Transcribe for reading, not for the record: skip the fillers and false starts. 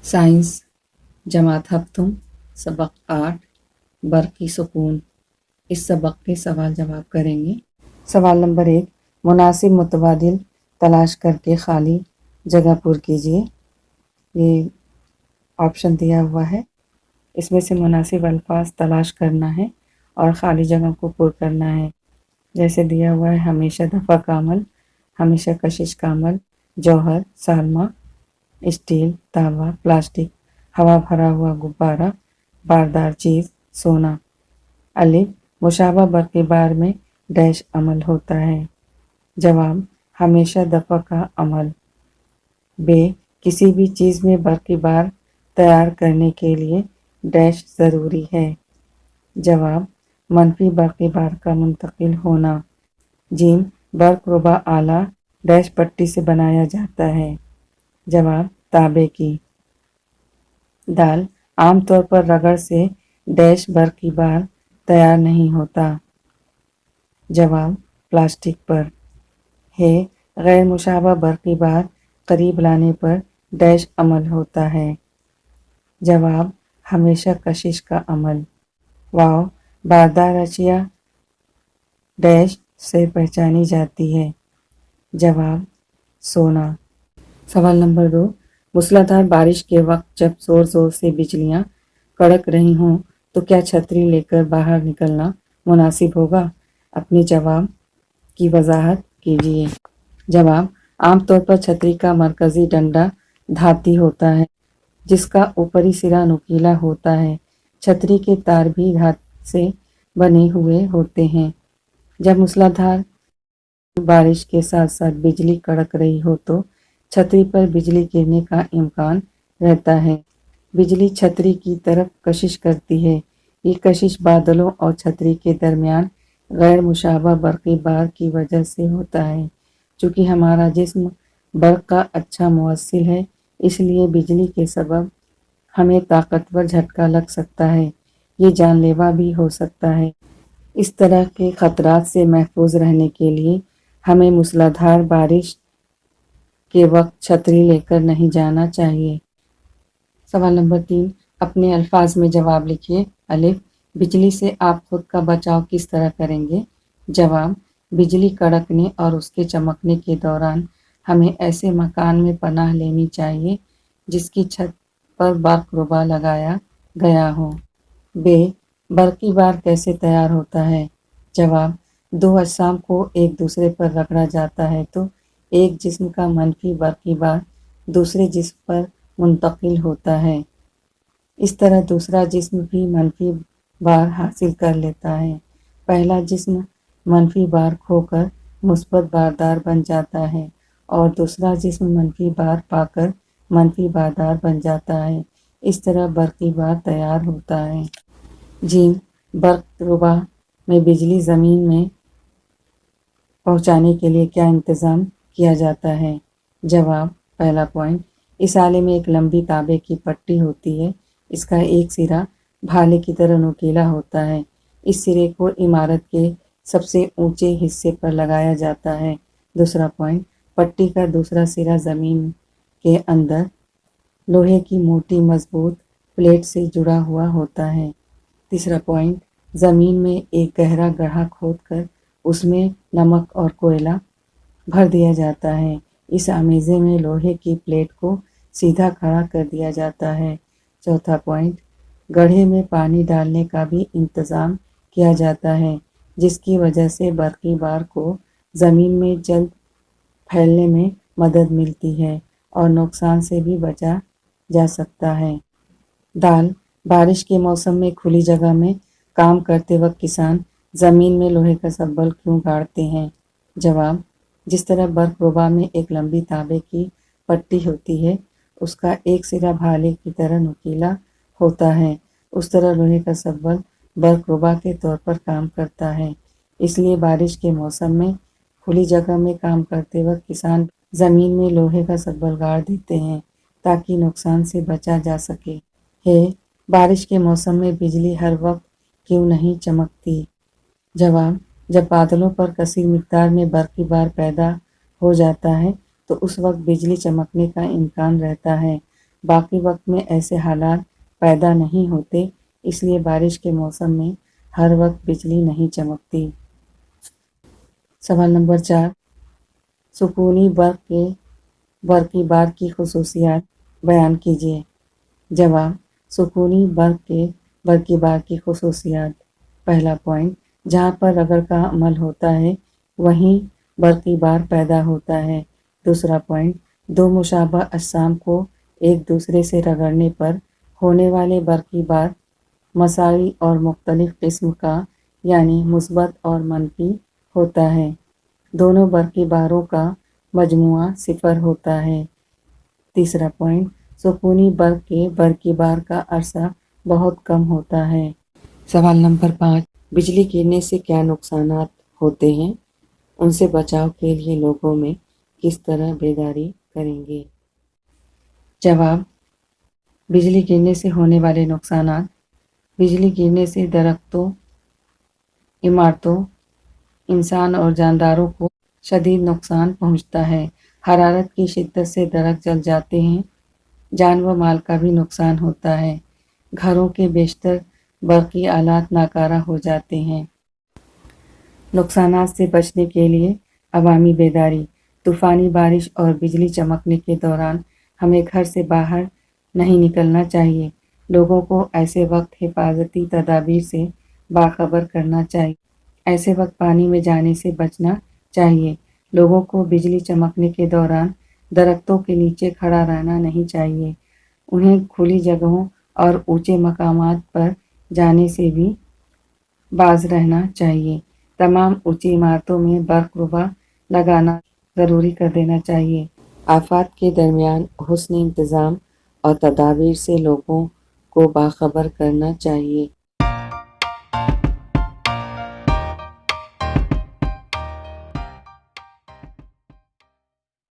Science जमात हफ्तुम सबक 8 बरक़ी सुकून। इस सबक के सवाल जवाब करेंगे। सवाल नंबर 1, मुनासिब मुतबादिल तलाश करके खाली जगह पुर कीजिए। ये ऑप्शन दिया हुआ है, इसमें से मुनासिब अल्फाज तलाश करना है और ख़ाली जगह को पुर करना है। जैसे दिया हुआ है, हमेशा दफ़ा का अमल, हमेशा कशिश का अमल, जौहर, सालमा, स्टील, तांबा, प्लास्टिक, हवा भरा हुआ गुब्बारा, बारदार चीज़, सोना। अलिफ, मुशाबा बरक़ी बार में डैश अमल होता है। जवाब, हमेशा दफ़ा का अमल। बे, किसी भी चीज़ में बरक़ी बार तैयार करने के लिए डैश ज़रूरी है। जवाब, मनफी बरक़ी बार का मुंतकिल होना। जीम, बर्क रुबा आला डैश पट्टी से बनाया जाता है। जवाब, तांबे की। दाल, आमतौर पर रगड़ से डैश बरक़ी बार तैयार नहीं होता। जवाब, प्लास्टिक पर। है, गैर मुशाबा बरक़ी बार करीब लाने पर डैश अमल होता है। जवाब, हमेशा कशिश का अमल। वाव, बारदार अशिया डैश से पहचानी जाती है। जवाब, सोना। सवाल नंबर 2, मूसलाधार बारिश के वक्त जब ज़ोर ज़ोर से बिजलियां कड़क रही हों तो क्या छतरी लेकर बाहर निकलना मुनासिब होगा? अपने जवाब की वजाहत कीजिए। जवाब, आमतौर पर छतरी का मरकज़ी डंडा धाती होता है जिसका ऊपरी सिरा नुकीला होता है। छतरी के तार भी धात से बने हुए होते हैं। जब मूसलाधार बारिश के साथ साथ बिजली कड़क रही हो तो छतरी पर बिजली गिरने का इम्कान रहता है। बिजली छतरी की तरफ कशिश करती है। ये कशिश बादलों और छतरी के दरमियान गैर मुशाबा बरक़ी बार की वजह से होता है। चूँकि हमारा जिस्म बर्क़ का अच्छा मुवस्सिल है, इसलिए बिजली के सबब हमें ताकतवर झटका लग सकता है। ये जानलेवा भी हो सकता है। इस तरह के ख़तरात से महफूज रहने के लिए हमें मूसलाधार बारिश के वक्त छतरी लेकर नहीं जाना चाहिए। सवाल नंबर 3, अपने अल्फाज में जवाब लिखिए। अलिफ, बिजली से आप खुद का बचाव किस तरह करेंगे? जवाब, बिजली कड़कने और उसके चमकने के दौरान हमें ऐसे मकान में पनाह लेनी चाहिए जिसकी छत पर बर्क़ रुबा लगाया गया हो। बे, बरक़ी बार कैसे तैयार होता है? जवाब, दो अजसाम को एक दूसरे पर रगड़ा जाता है तो एक जिस्म का मनफी बरक़ी बार दूसरे जिस्म पर मुंतकिल होता है। इस तरह दूसरा जिस्म भी मनफी बार हासिल कर लेता है। पहला जिस्म मनफी बार खोकर मुस्बत बारदार बन जाता है और दूसरा जिस्म मनफी बार पाकर मनफी बारदार बन जाता है। इस तरह बरक़ी बार तैयार होता है। जीम, बर्क़ रुबा में बिजली ज़मीन में पहुँचाने के लिए क्या इंतज़ाम किया जाता है? जवाब, पहला पॉइंट, इस आले में एक लंबी तांबे की पट्टी होती है। इसका एक सिरा भाले की तरह नुकीला होता है। इस सिरे को इमारत के सबसे ऊंचे हिस्से पर लगाया जाता है। दूसरा पॉइंट, पट्टी का दूसरा सिरा ज़मीन के अंदर लोहे की मोटी मजबूत प्लेट से जुड़ा हुआ होता है। तीसरा पॉइंट, ज़मीन में एक गहरा गड्ढा खोदकर उसमें नमक और कोयला भर दिया जाता है। इस आमेज़े में लोहे की प्लेट को सीधा खड़ा कर दिया जाता है। चौथा पॉइंट, गड्ढे में पानी डालने का भी इंतज़ाम किया जाता है जिसकी वजह से बरक़ी बार को ज़मीन में जल्द फैलने में मदद मिलती है और नुकसान से भी बचा जा सकता है। दाल, बारिश के मौसम में खुली जगह में काम करते वक्त किसान ज़मीन में लोहे का सब्बल क्यों गाड़ते हैं? जवाब, जिस तरह बर्क़ रुबा में एक लंबी तांबे की पट्टी होती है, उसका एक सिरा भाले की तरह नुकीला होता है, उस तरह लोहे का सब्बल बर्क़ रुबा के तौर पर काम करता है। इसलिए बारिश के मौसम में खुली जगह में काम करते वक्त किसान ज़मीन में लोहे का सब्बल गाड़ देते हैं ताकि नुकसान से बचा जा सके। है, बारिश के मौसम में बिजली हर वक्त क्यों नहीं चमकती? जवाब, جب بادلوں پر کثیر مقدار میں برقی بار پیدا ہو جاتا ہے تو اس وقت بجلی چمکنے کا امکان رہتا ہے۔ باقی وقت میں ایسے حالات پیدا نہیں ہوتے، اس لیے بارش کے موسم میں ہر وقت بجلی نہیں چمکتی۔ سوال نمبر 4، سکونی برقی بار کی خصوصیات بیان کیجیے۔ جواب: سکونی برقی بار کی خصوصیات۔ پہلا پوائنٹ، جہاں پر رگڑ کا عمل ہوتا ہے وہیں برقی بار پیدا ہوتا ہے۔ دوسرا پوائنٹ، دو مشابہ اجسام کو ایک دوسرے سے رگڑنے پر ہونے والے برقی بار مساوی اور مختلف قسم کا یعنی مثبت اور منفی ہوتا ہے۔ دونوں برقی باروں کا مجموعہ 0 ہوتا ہے۔ تیسرا پوائنٹ، سکونی برقی بار کا عرصہ بہت کم ہوتا ہے۔ سوال نمبر 5، بجلی گرنے سے کیا نقصانات ہوتے ہیں؟ ان سے بچاؤ کے لیے لوگوں میں کس طرح بیداری کریں گے؟ جواب: بجلی گرنے سے ہونے والے نقصانات: بجلی گرنے سے درختوں، عمارتوں، انسان اور جانداروں کو شدید نقصان پہنچتا ہے۔ حرارت کی شدت سے درخت جل جاتے ہیں، جان و مال کا بھی نقصان ہوتا ہے۔ گھروں کے بیشتر برقی آلات ناکارہ ہو جاتے ہیں۔ نقصانات سے بچنے کے لیے عوامی بیداری: طوفانی بارش اور بجلی چمکنے کے دوران ہمیں گھر سے باہر نہیں نکلنا چاہیے۔ لوگوں کو ایسے وقت حفاظتی تدابیر سے باخبر کرنا چاہیے۔ ایسے وقت پانی میں جانے سے بچنا چاہیے۔ لوگوں کو بجلی چمکنے کے دوران درختوں کے نیچے کھڑا رہنا نہیں چاہیے۔ انہیں کھلی جگہوں اور اونچے مقامات پر جانے سے بھی باز رہنا چاہیے۔ تمام اونچی عمارتوں میں برق روبہ لگانا ضروری کر دینا چاہیے۔ آفات کے درمیان حسن انتظام اور تدابیر سے لوگوں کو باخبر کرنا چاہیے۔